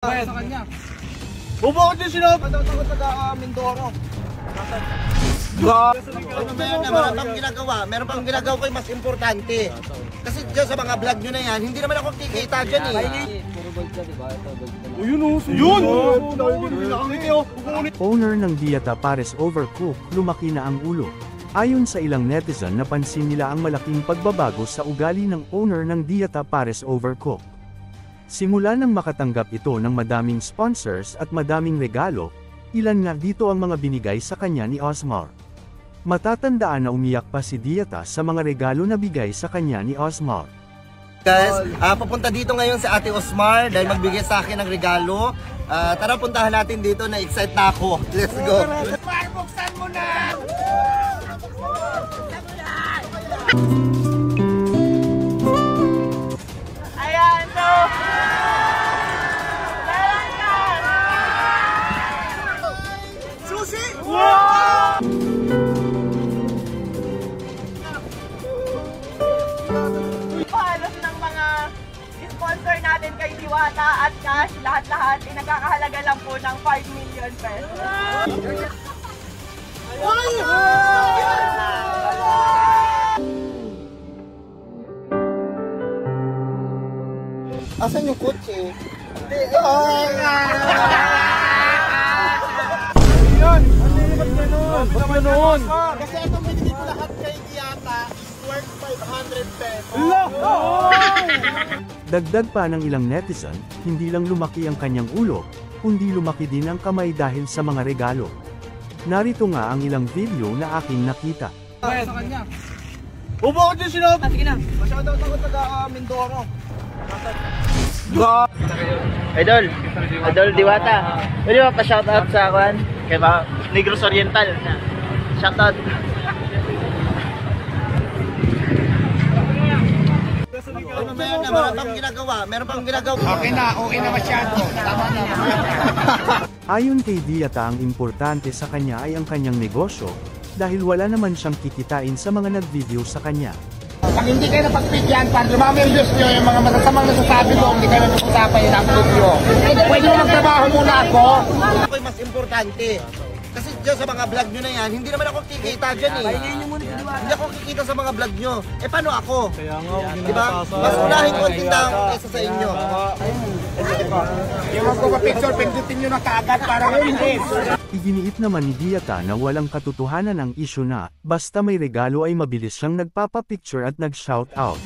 Sa kanya. Bubukod din sila. Takot sa Mindoro. Ano ba yan? Meron pang ginagawa. Meron pang ginagawa ko yung mas importante. Kasi dyan sa mga vlog nyo na yan, hindi naman ako kikita dyan eh. Puro gold ka, diba? Ito, gold ka. O yun o. Yun! Owner ng Diata Pares Overcook, lumaki na ang ulo. Ayon sa ilang netizen, napansin nila ang malaking pagbabago sa ugali ng owner ng Diata Pares Overcook. Simula nang makatanggap ito ng madaming sponsors at madaming regalo, ilan nga dito ang mga binigay sa kanya ni Osmar. Matatandaan na umiyak pa si Diata sa mga regalo na bigay sa kanya ni Osmar. Guys, papunta dito ngayon si Ate Osmar dahil magbigay sa akin ng regalo. Tara puntahan natin dito, na-excite na ako. Let's go! Osmar, buksan mo na! Ayan, so Sushi! Wow! Halos ng mga sponsor natin kay Diwata at Cash, lahat-lahat ay nagkakahalaga lang po ng 5 million pesos. Asan yung kotse? Yan! Ano naman ganun? Kasi itong binigay ko lahat kay Diata is worth 500 pesos. Dagdag pa ng ilang netizen, hindi lang lumaki ang kanyang ulo, kundi lumaki din ang kamay dahil sa mga regalo. Narito nga ang ilang video na aking nakita. Sa kanya. Bubukod din sila. Sige na. Masyadong takot sa Mindoro. Idol Diwata. Pwede ba pa-shoutout sa akin? Kay Negros Oriental. Shoutout. Ano ba yan? Meron pang ginagawa. Meron pang ginagawa. Okay na masyado. Tama na. Ayon kay Diata, ang importante sa kanya ay ang kanyang negosyo, dahil wala naman siyang kikitain sa mga nag-video sa kanya. Pag hindi kayo napagpigyan, para lumami ang Diyos nyo, yung mga masasamang nasasabi ko, hindi kayo napag-usapan yung upload nyo. Pwede mo magtrabaho muna ako. Ako yung mas importante. Kasi dyan sa mga vlog nyo na yan, hindi naman ako kikita dyan eh. Hindi ako kikita sa mga vlog nyo. Eh paano ako? Diba? Mas unahin ko ang tindahan ko kaysa sa inyo. Yung magpapapicture, pindutin nyo na kaagad para mabilis. Iginiit naman ni Diata na walang katotohanan ang issue na, basta may regalo ay mabilis siyang nagpapapicture at nag-shoutout.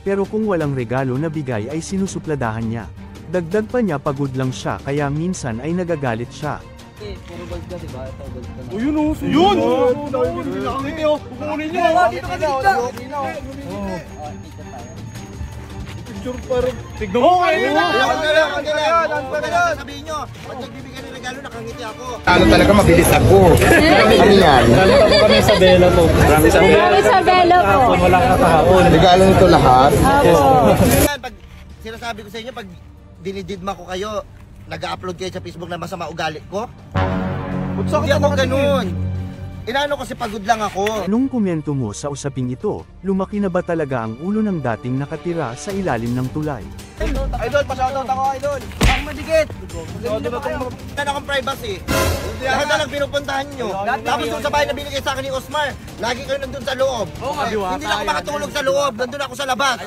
Pero kung walang regalo na bigay ay sinusupladahan niya. Dagdag pa niya, pagod lang siya kaya minsan ay nagagalit siya. Puro gold ka, diba? Ito, gold ka na. Yun! Kukunin nyo! Dito ka dito! Picture parang tignan mo kayo na! Sabihin nyo, pag nagbibigay ng regalo, nakangiti ako. Ano talaga mabilis ako. Ano yan? Nalito po kami sa Belo po. Maraming sa Belo. Sa Belo po. Wala ka kahapon. Regalo nito lahat. Pag sinasabi ko sa inyo, pag dinididma ko kayo, nag-upload kayo sa Facebook na masama ugali ko? Hindi ako ganun. Inaano kasi pagod lang ako. Nung komento mo sa usaping ito, lumaki na ba talaga ang ulo ng dating nakatira sa ilalim ng tulay? Idol, pa-shoutout ako, idol. Ang madikit. Wala akong privacy. Lahat na lang pinupuntahan nyo. Tapos doon sa bahay na binigay sa akin ni Osmar, lagi kayo nandun sa loob. Hindi na ako makatulog sa loob. Nandun ako sa labas.